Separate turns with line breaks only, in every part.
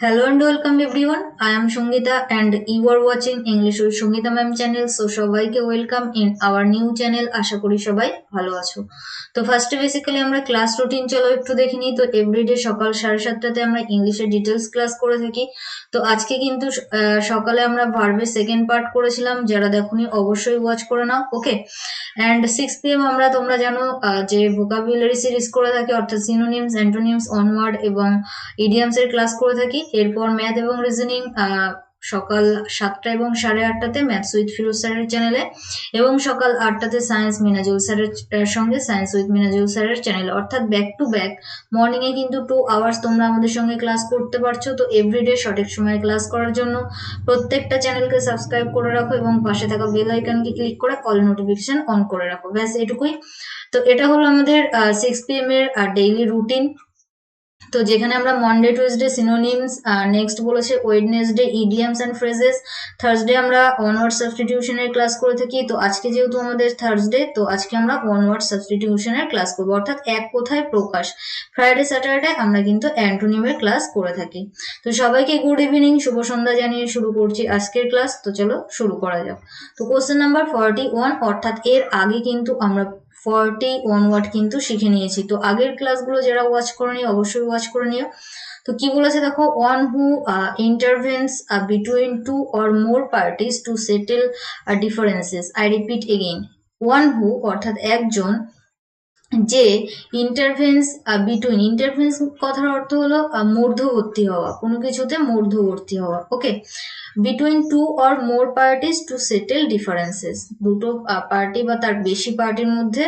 Hello and welcome everyone. I am Shongita and you are watching English with Shongita ma'am channel. So সবাইকে welcome in our new channel. আশা করি সবাই ভালো আছো। তো ফার্স্টে বেসিক্যালি আমরা ক্লাস রুটিন চলো একটু দেখে নিই। তো এভরিডে সকাল 7:30টাতে আমরা ইংলিশের ডিটেলস ক্লাস করে থাকি। তো আজকে কিন্তু সকালে আমরা ভার্বের সেকেন্ড পার্ট করেছিলাম, যারা দেখোনি অবশ্যই ওয়াচ করে নাও। ওকে, অ্যান্ড 6 PM আমরা তোমরা জানো যে ভোকাবুলারি সিরিজ করে থাকি, অর্থাৎ সিনোনিমস, অ্যান্টোনিমস, অনওয়ার্ড এবং ইডিয়ামস এর ক্লাস করে থাকি। এরপর ম্যাথ এবং রিজনিং সকাল 7টা এবং 8:30টাতে ম্যাথস উইথ ফিরোজ স্যারের চ্যানেলে, এবং সকাল 8টাতে সায়েন্স মিনাজুল স্যারের সঙ্গে সায়েন্স উইথ মিনাজুল স্যারের চ্যানেলে, অর্থাৎ ব্যাক টু ব্যাক মর্নিং এ কিন্তু 2 আওয়ার্স তোমরা আমাদের সঙ্গে ক্লাস করতে পারছো। তো এভরিডে সঠিক সময়ে ক্লাস করার জন্য প্রত্যেকটা চ্যানেলকে সাবস্ক্রাইব করে রাখো এবং পাশে থাকা বেল আইকনকে ক্লিক করে অল নোটিফিকেশন অন করে রাখো। ব্যাস এটুকুই। তো এটা হলো আমাদের 6 PM এর ডেইলি রুটিন। তো যেখানে আমরা মনডে টুইসডে সিনোনিমস, নেক্সট বলেছে Wednesday idioms and phrases, Thursday আমরা ওয়ার্ড সাবস্টিটিউশনের ক্লাস করে থাকি। তো আজকে যেহেতু আমাদের থার্সডে, তো আজকে আমরা ওয়ার্ড সাবস্টিটিউশনের ক্লাস করবো, অর্থাৎ এক কথায় প্রকাশ। ফ্রাইডে স্যাটারডে আমরা কিন্তু অ্যান্টোনিমের ক্লাস করে থাকি। তো সবাইকে গুড ইভিনিং, শুভ সন্ধ্যা জানিয়ে শুরু করছি আজকের ক্লাস। তো চলো শুরু করা যাক। তো কোশ্চেন নাম্বার 41, অর্থাৎ এর আগে কিন্তু আমরা 41 ওয়ার্ড কিন্তু শিখে নিয়েছি। তো আগের ক্লাসগুলো যারা ওয়াচ করেনি অবশ্যই ওয়াচ করে নিও। তো কি বলেছে দেখো, one who intervenes between two or more parties to settle differences. I repeat again, one who অর্থাৎ একজন, যে ইন্টারভেন্স বিটুইন, ইন্টারভেন্স কথার অর্থ হলো মধ্যবর্তী হওয়া, কোনো কিছুতে মধ্যবর্তী হওয়া। Okay, between two or more parties to settle differences, দুটো পার্টি বা তার বেশি পার্টির মধ্যে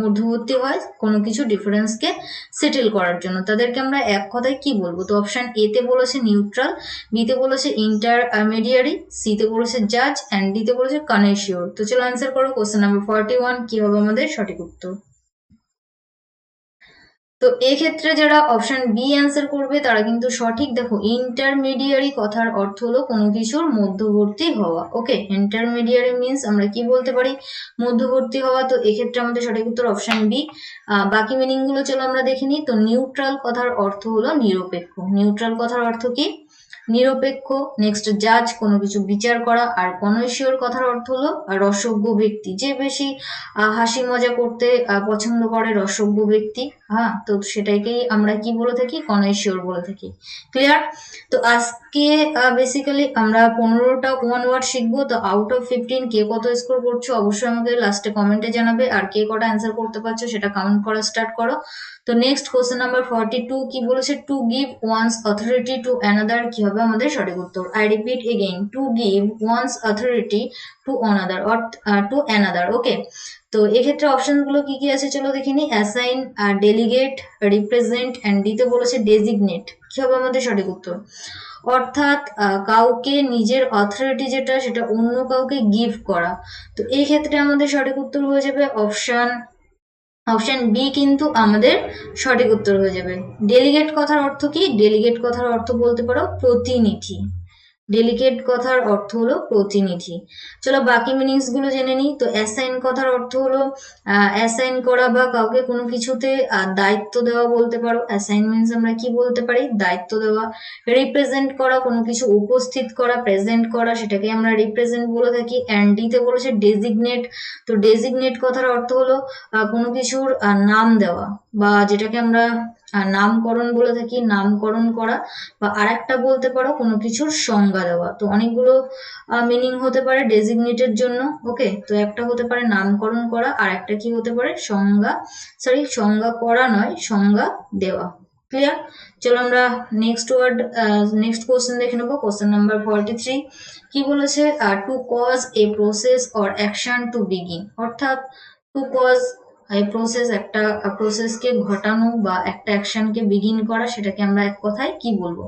মধ্যবর্তী হয় কোনো কিছু ডিফারেন্সকে সেটেল করার জন্য। তাদেরকে আমরা এক কথায় কি বলবো? তো অপশন এ তে বলেছে নিউট্রাল, বি তে বলেছে ইন্টারমিডিয়ারি, সি তে বলেছে জাজ, অ্যান্ড ডি তে বলেছে কনএশিওর। তো চলো অ্যান্সার করো কোশ্চেন নাম্বার 41, কি হবে আমাদের সঠিক উত্তর? তো এক্ষেত্রে যারা অপশন বি অ্যান্সার করবে তারা কিন্তু সঠিক। দেখো, ইন্টারমিডিয়ারি কথার অর্থ হলো কোনো কিছুর মধ্যবর্তী হওয়া। ওকে, ইন্টারমিডিয়ারি মিন্স আমরা কি বলতে পারি? মধ্যবর্তী হওয়া। তো এক্ষেত্রে আমাদের সঠিক উত্তর অপশন বি। বাকি মিনিং গুলো চলো আমরা দেখে নিই। তো নিউট্রাল কথার অর্থ হলো নিরপেক্ষ। নিউট্রাল কথার অর্থ কি? নিরপেক্ষ। নেক্সট জাজ, কোনো কিছু বিচার করা। আর কনৈশিওর কথার অর্থ হলো রসজ্ঞ ব্যক্তি, যে বেশি হাসি মজা করতে পছন্দ করে, রসজ্ঞ ব্যক্তি। হ্যাঁ, তো সেটাকেই আমরা কি বলে থাকি? কনৈশিওর বলে থাকি। ক্লিয়ার? তো আজকে বেসিক্যালি আমরা 15টা ওয়ান ওয়ার্ড শিখবো। তো আউট অফ 15 কে কত স্কোর করছো অবশ্যই আমাকে লাস্টে কমেন্টে জানাবে, আর কে কটা অ্যান্সার করতে পারছো সেটা কাউন্ট করা স্টার্ট করো। তো নেক্সট কোশ্চেন নাম্বার 42 কি বলেছে? To give one's authority to another, কি হবে আমাদের সঠিক উত্তর? I repeat again, to give one's authority to another, to another. Okay, তো এক্ষেত্রে অপশন গুলো কি কি আছে চলো দেখিনি। অ্যাসাইন, ডেলিগেট, রিপ্রেজেন্ট, অ্যান্ড দিতে বলেছে ডেজিগনেট। কি হবে আমাদের সঠিক উত্তর? অর্থাৎ কাউকে নিজের অথরিটি যেটা, সেটা অন্য কাউকে গিভ করা। তো এই ক্ষেত্রে আমাদের সঠিক উত্তর হয়ে যাবে অপশন বি, কিন্তু আমাদের সঠিক উত্তর হয়ে যাবে। ডেলিগেট কথার অর্থ কি? ডেলিগেট কথার অর্থ বলতে পারো প্রতিনিধি। ডেলিগেট কথার অর্থ হলো প্রতিনিধি। চলো বাকি মিনিংস গুলো জেনে নিই। তো অ্যাসাইন কথার অর্থ হলো অ্যাসাইন করা বা কাউকে কোনো কিছুতে দায়িত্ব দেওয়া বলতে পারো। অ্যাসাইন মিনস আমরা কি বলতে পারি? দায়িত্ব দেওয়া। রিপ্রেজেন্ট করা, কোনো কিছু উপস্থিত করা, প্রেজেন্ট করা, সেটাকে আমরা রিপ্রেজেন্ট বলে থাকি। অ্যান্ড ডিতে বলেছে ডেজিগনেট। তো ডেজিগনেট কথার অর্থ হলো কোনো কিছুর নাম দেওয়া, বা যেটাকে আমরা নামকরণ বলে থাকি, নামকরণ করা। বা আরেকটা বলতে পারো কোনো কিছুর সংজ্ঞা দেওয়া। তো অনেকগুলো মিনিং হতে পারে ডেজিগনেটের জন্য। ওকে, তো একটা হতে পারে নামকরণ করা, আর একটা কি হতে পারে? সংজ্ঞা করা নয়, সংজ্ঞা দেওয়া। ক্লিয়ার? চলো আমরা নেক্সট কোশ্চেন দেখে নেবো। কোশ্চেন নাম্বার 43 কি বলেছে? To cause a process or action to begin, অর্থাৎ টু কজ এই প্রসেস, একটা প্রসেসকে ঘটানো বা একটা অ্যাকশনকে বিগিন করা, সেটাকে আমরা এক কথায় কি বলবো?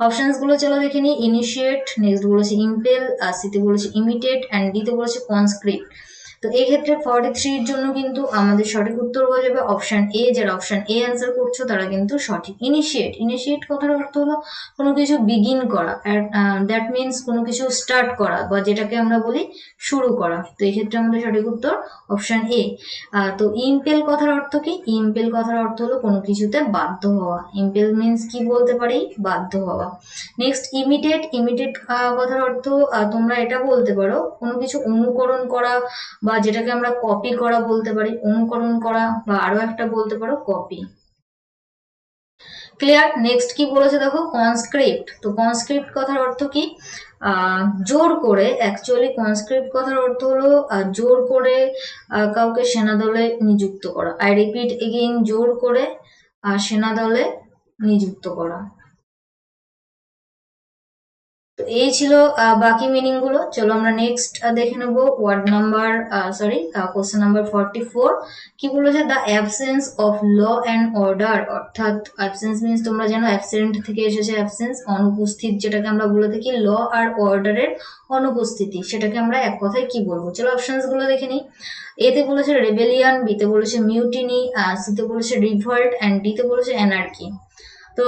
অপশনস গুলো চলো দেখে নিই। ইনিশিয়েট, নেক্সট বলেছে ইম্পেল, সিতে বলেছে ইমিটেট, অ্যান্ড ডিতে বলেছে কনস্ক্রিপ্ট। তো এই ক্ষেত্রে 43 এর জন্য কিন্তু আমাদের সঠিক উত্তর হয়ে যাবে অপশন এ। যারা অপশন এ অ্যান্সার করছো তারা কিন্তু সঠিক। ইনিশিয়েট কথার অর্থ হলো কোনো কিছু বিগিন করা, দ্যাট মিনস কোনো কিছু স্টার্ট করা বা যেটাকে আমরা বলি শুরু করা। তো এই ক্ষেত্রে আমাদের সঠিক উত্তর অপশন এ। তো ইম্পেল কথার অর্থ কি? ইম্পেল কথার অর্থ হলো কোনো কিছুতে বাধ্য হওয়া। ইম্পেল মিনস কি বলতে পারি? বাধ্য হওয়া। নেক্সট ইমিটেট কথার অর্থ তোমরা এটা বলতে পারো কোনো কিছু অনুকরণ করা বা যেটাকে আমরা কপি করা বলতে পারি, অনুকরণ করা, বা আরো একটা বলতে পারো কপি। ক্লিয়ার? নেক্সট কি বলেছে দেখো, কনস্ক্রিপ্ট। তো কনস্ক্রিপ্ট কথার অর্থ কি? জোর করে, অ্যাকচুয়ালি কনস্ক্রিপ্ট কথার অর্থ হলো জোর করে কাউকে সেনাদলে নিযুক্ত করা। আই রিপিট এগেইন, জোর করে সেনাদলে নিযুক্ত করা। তো এই ছিল বাকি মিনিং গুলো। চলো আমরা নেক্সট দেখে নেব ওয়ার্ড নাম্বার কোশ্চেন নাম্বার 44। কি বলেছে? The absence of law and order, অর্থাৎ অ্যাবসেন্স মিনস তোমরা জানো অ্যাবসেন্ট থেকে এসেছে অ্যাবসেন্স, অনুপস্থিত যেটাকে আমরা বলে থাকি। ল আর অর্ডারের অনুপস্থিতি, সেটাকে আমরা এক কথায় কি বলবো? চলো অপশনস গুলো দেখে নিই। এতে বলেছে রেবেলিয়ান, বিতে বলেছে মিউটিনি, সিতে বলেছে রিভল্ট, অ্যান্ড ডিতে বলেছে অ্যানার্কি। তো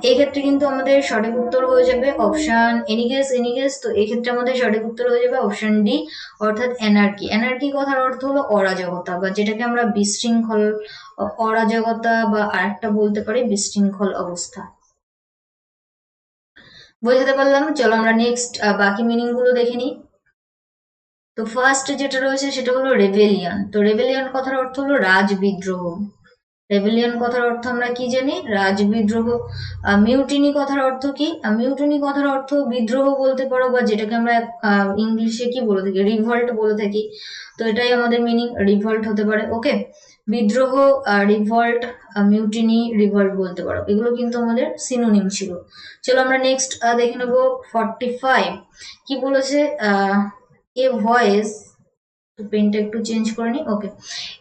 এই ক্ষেত্রে কিন্তু আমাদের সঠিক উত্তর হয়ে যাবে অপশন এনিগেস। তো এই ক্ষেত্রে আমাদের সঠিক উত্তর হয়ে যাবে অপশন ডি, অর্থাৎ অ্যানার্কি। অ্যানার্কি কথার অর্থ হলো অরাজকতা, বা যেটাকে আমরা বিশৃঙ্খল, অরাজকতা, বা আরেকটা বলতে পারি বিশৃঙ্খল অবস্থা। বোঝাতে পারলাম? চলো আমরা নেক্সট বাকি মিনিং গুলো দেখে নিই। তো ফার্স্ট যেটা রয়েছে সেটা হলো রেবেলিয়ান। তো রেবেলিয়ান কথার অর্থ হলো রাজবিদ্রোহ। রেবেলিয়ন কথার অর্থ আমরা কি জানি? রাজবিদ্রোহ। মিউটিনি কথার অর্থ কি? মিউটিনি কথার অর্থ বিদ্রোহ বলতে পারো, বা যেটাকে আমরা ইংলিশে কি বলে থাকি? রিভল্ট বলে থাকি। তো এটাই আমাদের মিনিং, রিভল্ট হতে পারে। ওকে, বিদ্রোহ, রিভল্ট, মিউটিনি, রিভল্ট বলতে পারো। এগুলো কিন্তু আমাদের সিনোনিম ছিল। চলো আমরা নেক্সট দেখে নেবো 45। কি বলেছে? এ ভয়েস, পেনটা একটু চেঞ্জ করে নি। Okay,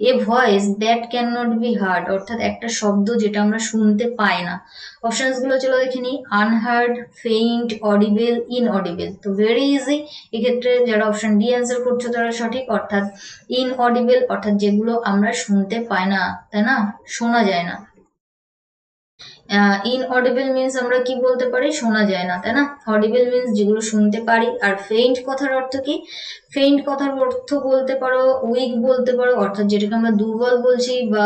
a voice that can not be heard, অর্থাৎ একটা শব্দ যেটা আমরা শুনতে পাই না। অপশনস গুলো চলো দেখে নিই। Unheard, faint, audible, inaudible. তো ভেরি ইজি, এক্ষেত্রে যারা অপশন ডি অ্যান্সার করছো তারা সঠিক, অর্থাৎ ইনঅডিবেল, অর্থাৎ যেগুলো আমরা শুনতে পাই না, তাই না? শোনা যায় না। ইনঅডিবল মিনস আমরা কি বলতে পারি? শোনা যায় না, তাই না? অডিবল মিনস যেগুলো শুনতে পারি। আর ফেইন্ট কথার অর্থ কি? ফেইন্ট কথার অর্থ বলতে পারো উইক বলতে পারো, অর্থাৎ যেটাকে আমরা দুর্বল বলছি, বা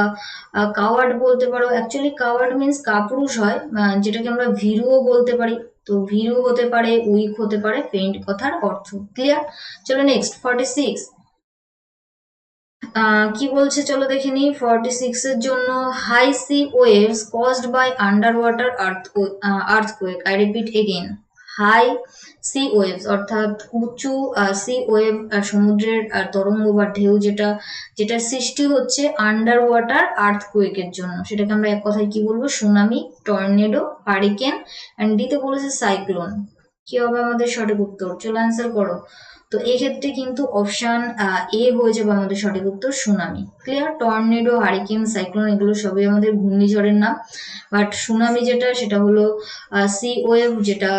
কাওয়ার্ড বলতে পারো। অ্যাকচুয়ালি কাওয়ার্ড মিনস কাপুরুষ হয়, যেটাকে আমরা ভীরুও বলতে পারি। তো ভীরু হতে পারে, উইক হতে পারে ফেইন্ট কথার অর্থ। ক্লিয়ার? চলো নেক্সট 46। কি বলছে চলো দেখে নিই। 46 এর জন্য high sea waves caused by under water earthquake. I repeat again, high sea waves, অর্থাৎ উঁচু সি ওয়েভ, সমুদ্রের তরঙ্গ বা ঢেউ, যেটা সৃষ্টি হচ্ছে আন্ডার ওয়াটার আর্থকুয়েকের জন্য, সেটাকে আমরা এক কথায় কি বলবো? সুনামি, টর্নেডো, হারিকেন, অ্যান্ড ডিতে বলেছে সাইক্লোন। কি হবে আমাদের সঠিক উত্তর? চলো অ্যান্সার করো। তো এক্ষেত্রে কিন্তু অপশন এ হয়ে যাবে আমাদের সঠিক উত্তর, tsunami. Clear? Tornado, hurricane, cyclone এগুলো সবই আমাদের ঘূর্ণিঝড়ের নাম, বাট সুনামি যেটা, সেটা হলো সি ওয়েভ, যেটা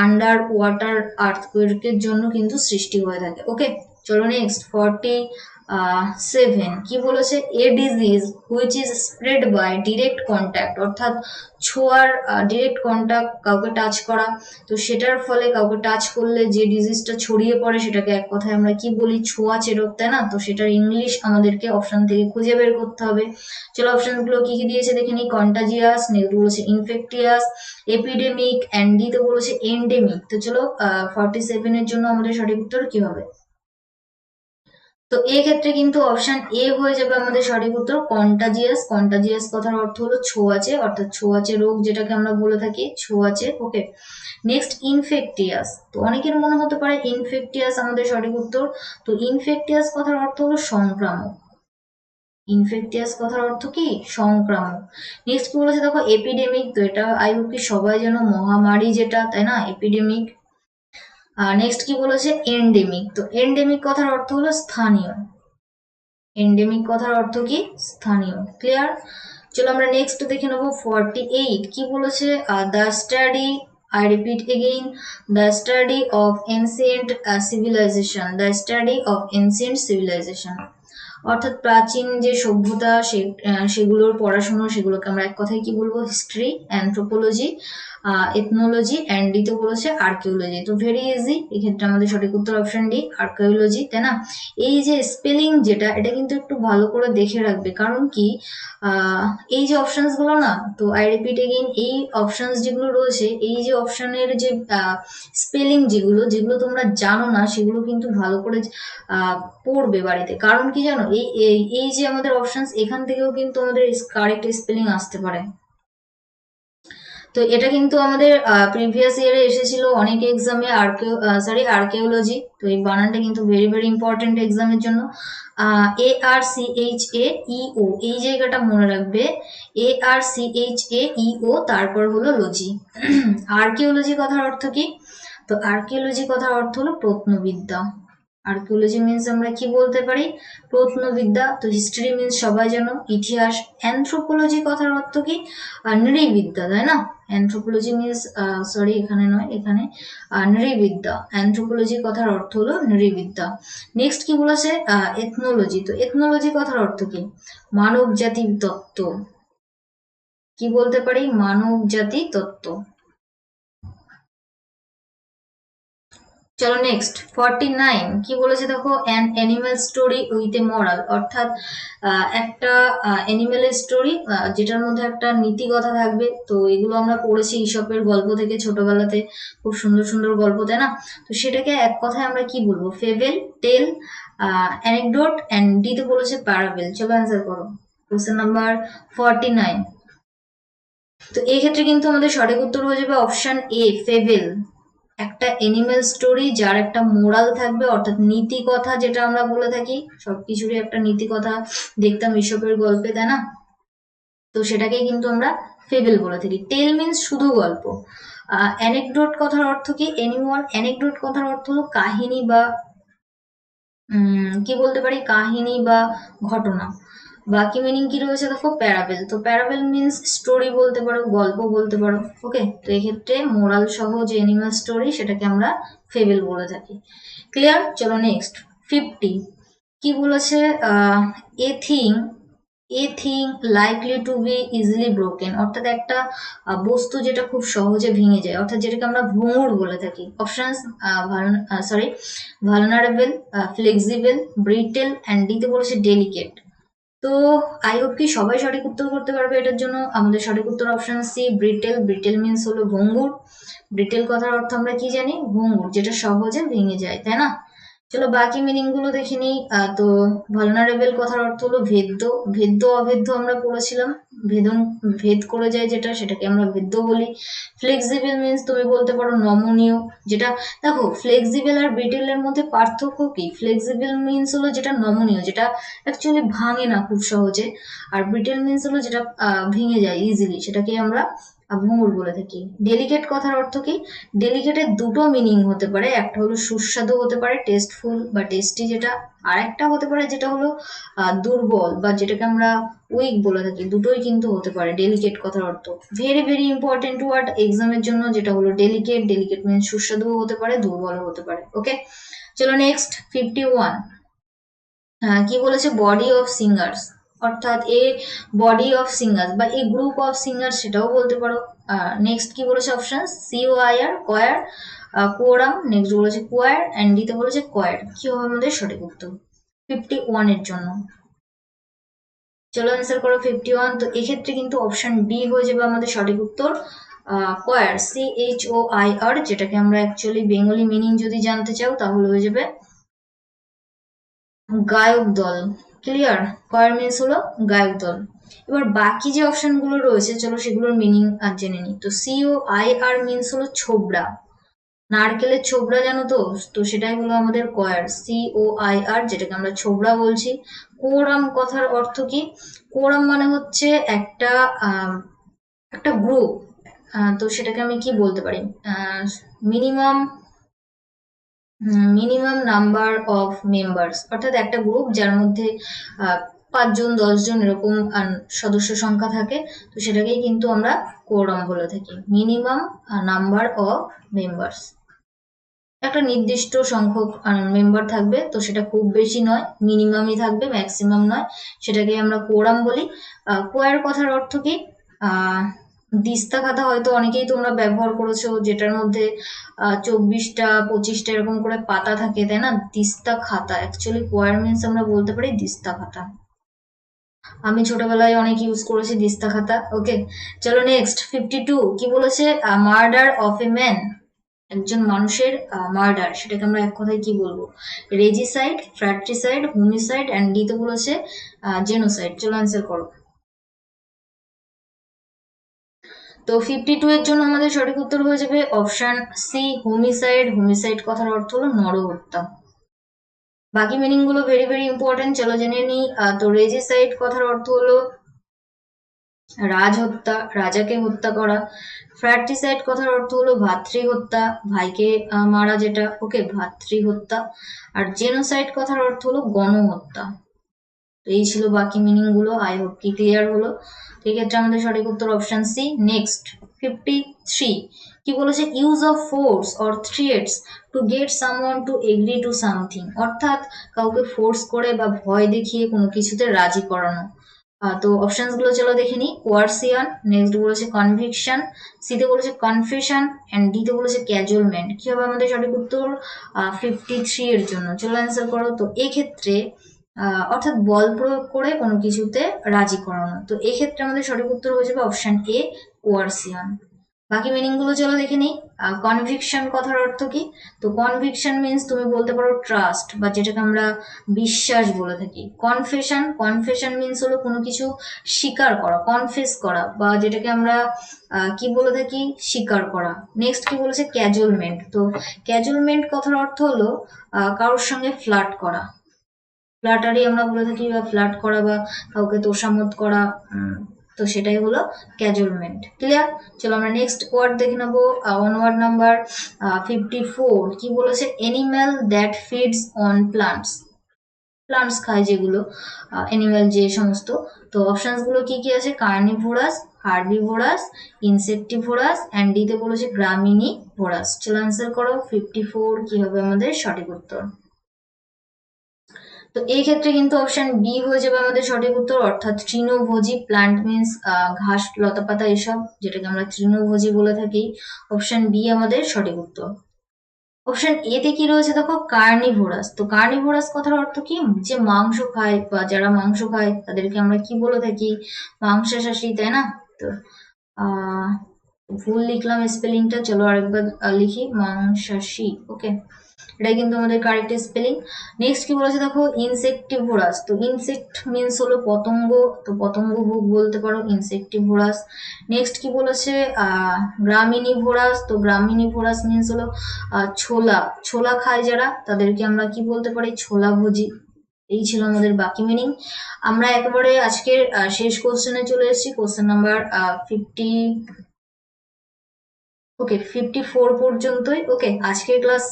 আন্ডার ওয়াটার আর্থকুয়েকের জন্য কিন্তু সৃষ্টি হয়ে থাকে। ওকে, চলো নেক্সট 47। কি বলেছে? A disease which is spread by direct contact, অর্থাৎ ছোঁয়ার, ডিরেক্ট কন্ট্যাক্ট, কাউকে টাচ করা। তো সেটার ফলে কাউকে টাচ করলে যে ডিজিজটা ছড়িয়ে পড়ে সেটাকে এক কথায় আমরা কি বলি? ছোঁয়াচে রোগ, তাই না? তো সেটার ইংলিশ আমাদেরকে অপশন থেকে খুঁজে বের করতে হবে। চলো অপশন গুলো কি কি দিয়েছে দেখে নিই। কন্টাজিয়াস, নেক্সট বলেছে ইনফেকটিয়াস, এপিডেমিক, অ্যান্ড ডি তো বলেছে এন্ডেমিক। তো চলো 47 এর জন্য আমাদের সঠিক উত্তর কি হবে? তো এক্ষেত্রে কিন্তু অপশন এ হয়ে যাবে আমাদের সঠিক উত্তর, কন্টাজিয়াস। কন্টাজিয়াস কথার অর্থ হলো ছোঁয়াচে, অর্থাৎ ছোঁয়াচে রোগ যেটাকে আমরা বলে থাকি, ছোঁয়াচে। ওকে, নেক্সট ইনফেকটিয়াস। তো অনেকের মনে হতে পারে ইনফেকটিয়াস আমাদের সঠিক উত্তর। তো ইনফেকটিয়াস কথার অর্থ হলো সংক্রামক। ইনফেকটিয়াস কথার অর্থ কি? সংক্রামক। নেক্সট কি বলেছে দেখো, এপিডেমিক। তো এটা আই হোপ কি সবাই জানো, মহামারী যেটা, তাই না? এপিডেমিক। নেক্সট কি বলেছে? এন্ডেমিক। তো এন্ডেমিক কথার অর্থ হলো স্থানীয়। এন্ডেমিক কথার অর্থ কি? স্থানীয়। ক্লিয়ার? চলো আমরা নেক্সট দেখে নেবো 48। কি বলেছে? The study I repeat again, the study of ancient civilization, the study of ancient civilization, অর্থাৎ প্রাচীন যে সভ্যতা সেগুলোর পড়াশোনা, সেগুলোকে আমরা এক কথায় কি বলবো, হিস্ট্রি, অ্যানথ্রোপোলজি, এথনোলজি অ্যান্ড ডিতে বলেছে আর্কিওলজি। তো ভেরি ইজি, এক্ষেত্রে আমাদের সঠিক উত্তর অপশন ডি, আর্কিওলজি, তাই না? এই যে স্পেলিং যেটা, এটা কিন্তু একটু ভালো করে দেখে রাখবে, কারণ কি এই যে অপশনস গুলো না, তো আই রিপিট এগেইন, এই অপশনস যেগুলো রয়েছে, এই যে অপশনের যে স্পেলিং যেগুলো যেগুলো তোমরা জানো না, সেগুলো কিন্তু ভালো করে পড়বে বাড়িতে। কারণ কি জানো, এই যে আমাদের অপশনস, এখান থেকেও কিন্তু আমাদের কারেক্ট স্পেলিং আসতে পারে। তো এটা কিন্তু আমাদের প্রিভিয়াস ইয়ারে এসেছিল অনেক এক্সামে, আর্কিওলজি। তো এই বানানটা কিন্তু ভেরি ভেরি ইম্পর্টেন্ট এক্সামের জন্য। ARCHAEO, এই জায়গাটা মনে রাখবে, ARCHAEO, তারপর হলো লজি। আর্কিওলজি কথার অর্থ কি? তো আর্কিওলজি কথার অর্থ হলো প্রত্নবিদ্যা। আর্কিওলজি মিন্স আমরা কি বলতে পারি, প্রত্নবিদ্যা। তো হিস্ট্রি মিন্স সবাই জানো, ইতিহাস। অ্যানথ্রোপোলজি কথার অর্থ কি? নৃবিদ্যা, তাই না? অ্যানথ্রোপোলজি মিন্স, সরি এখানে নয়, এখানে নৃবিদ্যা। অ্যানথ্রোপোলজি কথার অর্থ হলো নৃবিদ্যা। নেক্সট কি বলেছে, এথনোলজি। তো এথনোলজি কথার অর্থ কি? মানব জাতি তত্ত্ব। কি বলতে পারি, মানব জাতি তত্ত্ব। চলো নেক্সট 49 কি বলেছে দেখো, an animal story with a moral, অর্থাৎ একটা অ্যানিমেলের স্টোরি যেটার মধ্যে একটা নীতি কথা থাকবে। তো এগুলো আমরা পড়েছি ঈশপের গল্প থেকে ছোটবেলাতে, খুব সুন্দর সুন্দর গল্প, তাই না? তো সেটাকে এক কথায় আমরা কি বলবো, ফেবেল, টেল, অ্যানেকডোট অ্যান্ড ডিতে বলেছে প্যারাবেল। চলো অ্যান্সার করো কোশ্চেন নাম্বার 49। তো এই ক্ষেত্রে কিন্তু আমাদের সঠিক উত্তর হয়ে যাবে অপশন এ, ফেবেল। একটা এনিম্যাল স্টোরি যার একটা মোরাল থাকবে, অর্থাৎ নীতি কথা, যেটা আমরা বলে থাকি, সবকিছুরই একটা নীতি কথা দেখতাম ঈশপের গল্পে, তাই না? তো সেটাকেই কিন্তু আমরা ফেবেল বলে থাকি। টেল মিন্স শুধু গল্প। অ্যানেকডোট কথার অর্থ কি? এনিওয়ান, অ্যানেকডোট কথার অর্থ হলো কাহিনী বা কি বলতে পারি, কাহিনী বা ঘটনা। বাকি মিনিং কি রয়েছে দেখো, প্যারাবেল। তো প্যারাবেল মিন্স স্টোরি বলতে পারো, গল্প বলতে পারো। ওকে, তো এক্ষেত্রে মোরাল সহ যে অ্যানিমাল স্টোরি, সেটাকে আমরা ফেবেল বলে থাকি। ক্লিয়ার? চলো নেক্সট 50 কি বলেছে, a thing likely to B easily broken, অর্থাৎ একটা বস্তু যেটা খুব সহজে ভেঙে যায়, অর্থাৎ যেটাকে আমরা ভঙ্গুর বলে থাকি। অপশনস, ভালনারেবল, ফ্লেক্সিবল, ব্রিটেল অ্যান্ড ডিতে বলেছে ডেলিকেট। তো আই হোপ কি সবাই সঠিক উত্তর করতে পারবে। এটার জন্য আমাদের সঠিক উত্তর অপশন সি, ব্রিটেল। ব্রিটেল মিন্স হলো ভঙ্গুর। ব্রিটেল কথার অর্থ আমরা কি জানি, ভঙ্গুর, যেটা সহজে ভেঙে যায়, তাই না? চলো বাকি মিনিং গুলো দেখে নিই। তো ভালনারেবল কথার অর্থ হলো ভেদ্য। ভেদ্য অভেদ্য আমরা পড়েছিলাম, ভেদ করে যায় যেটা, সেটাকে আমরা ভেদ্য বলি। ফ্লেক্সিবল মিন্স তুমি বলতে পারো নমনীয়, যেটা, দেখো ফ্লেক্সিবল আর ব্রিটেলের মধ্যে পার্থক্য কি? ফ্লেক্সিবল মিন্স হলো যেটা নমনীয়, যেটা অ্যাকচুয়ালি ভাঙে না খুব সহজে। আর ব্রিটেল মিন্স হলো যেটা ভেঙে যায় ইজিলি, সেটাকে আমরা ভঙ্গুর বলে থাকি। ডেলিকেট কথার অর্থ কি? ডেলিকেটের দুটো মিনিং হতে পারে, একটা হলো সুস্বাদু হতে পারে, টেস্টফুল বা টেস্টি যেটা, আর একটা হতে পারে যেটা হলো দুর্বল বা যেটাকে আমরা উইক বলে থাকি। দুটোই কিন্তু হতে পারে ডেলিকেট কথার অর্থ। ভেরি ভেরি ইম্পর্টেন্ট ওয়ার্ড এক্সামের জন্য, যেটা হলো ডেলিকেট। ডেলিকেট মিনস সুস্বাদু হতে পারে, দুর্বল হতে পারে। ওকে, চলো নেক্সট 51 কি বলেছে, বডি অফ সিঙ্গার্স, অর্থাৎ এ বডি অফ সিঙ্গার্স বা এ গ্রুপ অফ সিঙ্গার্স, সেটাও বলতে পারো। নেক্সট কি বলেছে option, COIR, choir, quorum. Next বলেছে কোয়ার অ্যান্ড ডিতে বলেছে কয়ার। কি হবে আমাদের সঠিক উত্তর 51 এর জন্য? চলো অ্যান্সার করো 51। তো এক্ষেত্রে কিন্তু অপশন ডি হয়ে যাবে আমাদের সঠিক উত্তর, কয়ার, CHOIR, যেটাকে আমরা অ্যাকচুয়ালি বেঙ্গলি মিনিং যদি জানতে চাও তাহলে হয়ে যাবে গায়ক দল। ক্লিয়ার? কয়ার মিন্স হলো গায়ক দল। এবার বাকি যে অপশন গুলো রয়েছে, চলো সেগুলোর মিনিং জেনে নিই। তো COIR মিন্স হলো ছোবড়া, নারকেলের ছোবড়া, জানো তো? তো সেটাই হলো আমাদের কয়ার, COIR, যেটাকে আমরা ছোবড়া বলছি। কোরাম কথার অর্থ কি? কোরাম মানে হচ্ছে একটা একটা গ্রুপ। তো সেটাকে আমি কি বলতে পারি, মিনিমাম নাম্বার অফ মেম্বার্স, অর্থাৎ একটা গ্রুপ যার মধ্যে 5 জন 10 জন এরকম সদস্য সংখ্যা থাকে, তো সেটাকেই কিন্তু আমরা কোরাম বলে থাকি। মিনিমাম নাম্বার অফ মেম্বার্স, একটা নির্দিষ্ট সংখ্যক মেম্বার থাকবে, তো সেটা খুব বেশি নয়, মিনিমামই থাকবে, ম্যাক্সিমাম নয়, সেটাকে আমরা কোরাম বলি। কোয়ার কথার অর্থ কি? দিস্তা খাতা হয়তো অনেকেই তোমরা ব্যবহার করেছো, যেটার মধ্যে 24টা 25টা এরকম করে পাতা থাকে, তাই না? দিস্তা খাতা, অ্যাকচুয়ালি কোয়ার মিন্স আমরা বলতে পারি দিস্তা খাতা। আমি ছোটবেলায় অনেক ইউজ করেছি দিস্তা খাতা। ওকে, চলো নেক্সট 52 কি বলেছে? মার্ডার অফ এ ম্যান, একজন মানুষের মার্ডার, সেটাকে আমরা এক কথায় কি বলবো? রেজিসাইড, ফ্র্যাট্রিসাইড, হোমিসাইড, অ্যান্ড ডি তে বলেছে জেনোসাইড। চলো অ্যান্সার করো। তো 52 এর জন্য আমাদের সঠিক উত্তর হয়ে যাবে অপশন সি, হোমিসাইড। হোমিসাইড কথার অর্থ হলো নরহত্যা। বাকি মিনিং গুলো ভেরি ভেরি ইম্পর্টেন্ট, চলো জেনে নিই। তো রেজিসাইড কথার অর্থ হলো রাজহত্যা, রাজাকে হত্যা করা। ফ্র্যাট্রিসাইড কথার অর্থ হলো ভাতৃ হত্যা, ভাইকে মারা যেটা, ওকে, ভাতৃ হত্যা। আর জেনোসাইড কথার অর্থ হলো গণহত্যা। তো এই ছিল বাকি মিনিং গুলো, আই হোপ কি ক্লিয়ার হলো। এক্ষেত্রে আমাদের সঠিক উত্তর অপশন সি। নেক্সট 53 কি বলেছে? Use of force or threats to get someone to agree to something, অর্থাৎ কাউকে ফোর্স করে বা ভয় দেখিয়ে কোনো কিছুতে রাজি করানো। তো অপশনস গুলো চলো দেখে নিই। কোয়ারসিয়ন, নেক্সট বলেছে কনভিকশন, সি তে বলেছে কনফেশন, এন্ড ডি তে বলেছে ক্যাজুয়ালমেন্ট। কি হবে আমাদের সঠিক উত্তর 53 এর জন্য? চলো অ্যান্সার করো। তো এক্ষেত্রে অর্থাৎ বল প্রয়োগ করে কোনো কিছুতে রাজি করানো, তো এক্ষেত্রে আমাদের সঠিক উত্তর হয়ে যাবে অপশন এ, কোয়ারসিয়ন। বাকি মিনিং গুলো চলো দেখে নিই। কনভিকশন কথার অর্থ কি? তো কনভিকশন মিন্স তুমি বলতে পারো ট্রাস্ট, বা যেটাকে আমরা বিশ্বাস বলে থাকি। কনফেশন, কনফেশন মিন্স হলো কোনো কিছু স্বীকার করা, কনফেস করা, বা যেটাকে আমরা কি বলে থাকি? স্বীকার করা। নেক্সট কি বলেছে? ক্যাজুয়ালমেন্ট। তো ক্যাজুয়ালমেন্ট কথার অর্থ হলো কারোর সঙ্গে ফ্লার্ট করা, ফ্ল্যাটারি আমরা বলে থাকি, বা ফ্লার্ট করা বা কাউকে তোষামোদ করা, তো সেটাই হলো ক্যাজুয়ালমেন্ট। ক্লিয়ার? চলো আমরা নেক্সট ওয়ার্ড দেখে নেবো। ওয়ার্ড নাম্বার 54 কি বলেছে? Animal that feeds on plants, plants খায় যেগুলো, এনিম্যাল যে সমস্ত। তো অপশনস গুলো কি কি আছে? কার্নিভোরাস, হার্বিভোরাস, ইনসেক্টিভোরাস, অ্যান্ড ডি তে বলেছে গ্রামিনিভোরাস। চলো অ্যান্সার করো 54 কি হবে আমাদের সঠিক উত্তর? তো এই ক্ষেত্রে কিন্তু অপশন বি হয়ে যাবে আমাদের সঠিক উত্তর, অর্থাৎ তৃণভোজী। প্লান্ট মিন্স ঘাস, লতাপাতা এসব, যেটাকে আমরা তৃণভোজী বলে থাকি। অপশন বি আমাদের সঠিক উত্তর। অপশন এ তে কি রয়েছে দেখো? কার্নিভোরাস। তো কার্নিভোরাস কথার অর্থ কি? যে মাংস খায়, বা যারা মাংস খায় তাদেরকে আমরা কি বলে থাকি? মাংসাশী, তাই না? তো ভুল লিখলাম স্পেলিংটা, চলো আরেকবার লিখি, মাংসাশী। ওকে, এটাই কিন্তু আমাদের কারেক্ট স্পেলিং। নেক্সট কি বলেছে দেখো? ইনসেক্টিভোরাস। তো ইনসেক্ট মিন্স হলো পতঙ্গ, তো পতঙ্গ ভোগ বলতে পারো, ইনসেক্টিভোরাস। নেক্সট কি বলেছে? গ্রামিনিভোরাস। তো গ্রামিনিভোরাস মিন্স হলো ছোলা, ছোলা খায় যারা, তাদেরকে আমরা কি বলতে পারি? ছোলাভোজী। এই ছিল আমাদের বাকি মিনিং। আমরা একেবারে আজকের শেষ কোশ্চেনে চলে এসেছি, কোশ্চেন নাম্বার 54 পর্যন্তই। ওকে, আজকের ক্লাস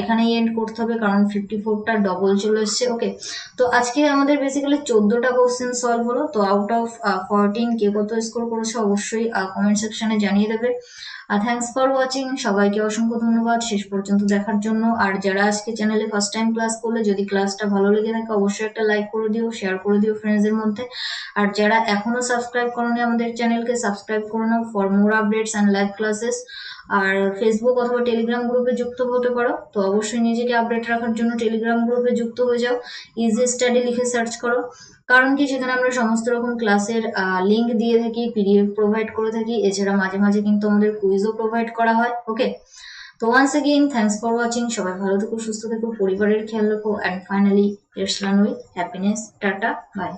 এখানেই এন্ড করতে হবে, কারণ 54টা ডবল চলে এসছে। ওকে, তো আজকে আমাদের বেসিক্যালি 14টা কোশ্চেন সলভ হলো। তো আউট অফ 14 কে কত স্কোর করেছে অবশ্যই কমেন্ট সেকশনে জানিয়ে দেবে। থ্যাংকস ফর ওয়াচিং, সবাইকে অসংখ্য ধন্যবাদ শেষ পর্যন্ত দেখার জন্য। আর যারা আজকে চ্যানেলে ফার্স্ট টাইম ক্লাস করলে, যদি ক্লাসটা ভালো লেগে থাকে অবশ্যই একটা লাইক করে দিও, শেয়ার করে দিও ফ্রেন্ডসদের মধ্যে। আর যারা এখনো সাবস্ক্রাইব করোনি আমাদের চ্যানেলকে, সাবস্ক্রাইব করে নাও for more updates and live classes. আর ফেসবুক অথবা টেলিগ্রাম গ্রুপে যুক্ত হতে পারো, তো অবশ্যই নিজেকে আপডেট রাখার জন্য টেলিগ্রাম গ্রুপে যুক্ত হয়ে যাও। ইজি স্টাডি লিখে সার্চ করো, কারণ কি সেখানে আমরা সমস্ত রকম ক্লাসের লিঙ্ক দিয়ে থাকি, পিডিএফ প্রোভাইড করে থাকি, এছাড়া মাঝে মাঝে কিন্তু আমাদের কুইজও প্রোভাইড করা হয়। ওকে, তো once again thanks for watching, সবাই ভালো থেকো, সুস্থ থেকো, পরিবারের খেয়াল রাখো, and finally let's learn with happiness. Tata, by.